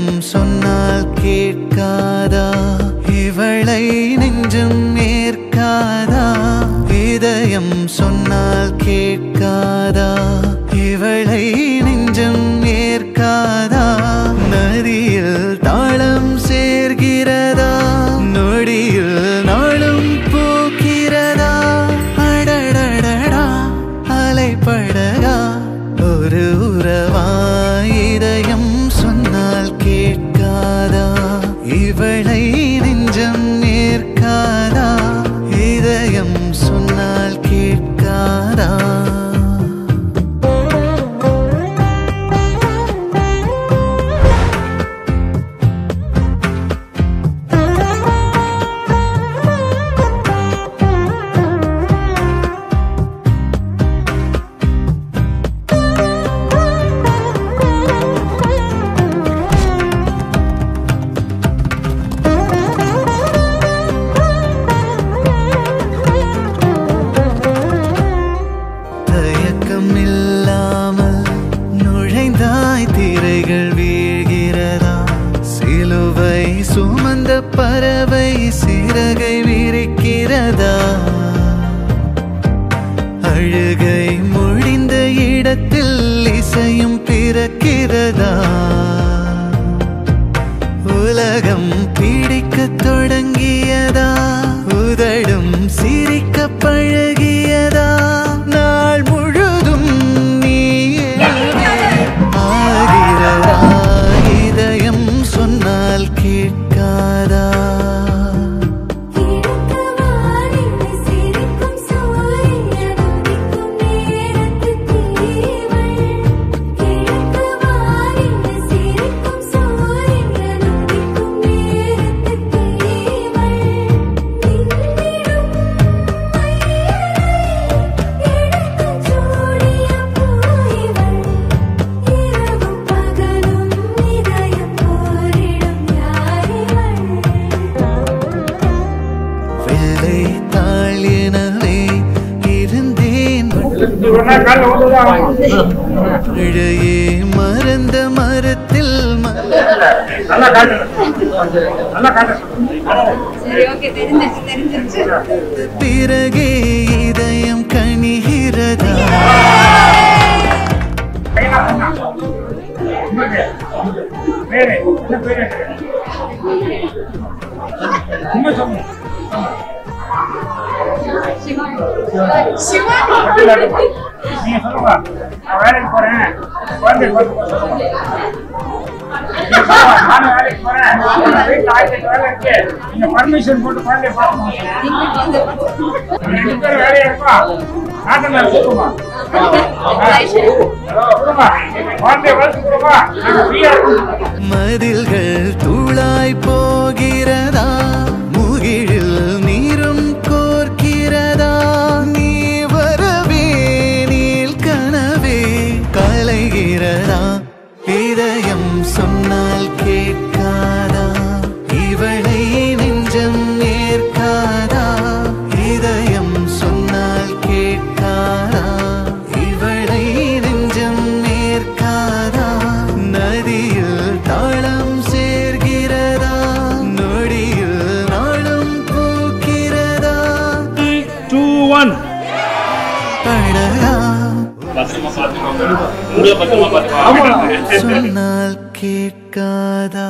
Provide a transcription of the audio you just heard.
இதயம் சொன்னால் கேட்காதா இவளை நெஞ்சம் ஏற்காதா இதயம் சொன்னால் கேட்காதா இவளை நெஞ்சம் ஏற்காதா நதியில் தாளம் சேர்கிறதா நொடியில் நாளும் போக்கிறதா அடடடடா அலைப்படகா ஒரு உறவா இதயம் சொன்னால் கேட்காதா இவளை நெஞ்சம் ஏற்காதா இதயம் சொன்னால் கேட்காதா திரைகள் வீழ்கிறதா சிலுவை சுமந்த பறவை சிறகை விரிக்கிறதா அழுகை முடிந்த இடத்தில் இசையும் பிறக்கிறதா உலகம் பிடிக்க தொடங்கியதா உதடும் சிரிக்க பழகியதா நாள் முழுதும் இதயம் சொன்னால் கேட்காதா தாளினவே இருந்தேன் இழையே மறந்த மரத்தில் பிறகே இதயம் கணிகிறதா நீங்க சொல்லுங்க நான் வேலைக்கு போறேன் குழந்தை நானும் வேலைக்கு போறேன் வீட்டுல 1000 வேலை இருக்கு நீங்க பர்மிஷன் போட்டு குழந்தைய பார்க்கணும் 2 பேரும் வேலையா இருப்பா நாட்டை கூட்டுமா குழந்தைய வளர்த்து கொடுப்பா மதில்கள் தூளாய் போகிறதா முகிழில் நீரும் கோர்க்கிறதா நீ வரவே நீல் கனவே கலைகிறதா இதயம் சொன்னால் கேட்காதா இவளை நெஞ்சம் ஏற்காதா இதயம் சொன்னால் கேட்காதா இவளை நெஞ்சம் ஏற்காதா நதியில் தாளம் சேர்கிறதா நொடியில் நாளும் போக்கிறதா 2 1 படகா சொன்னால் கேட்காதா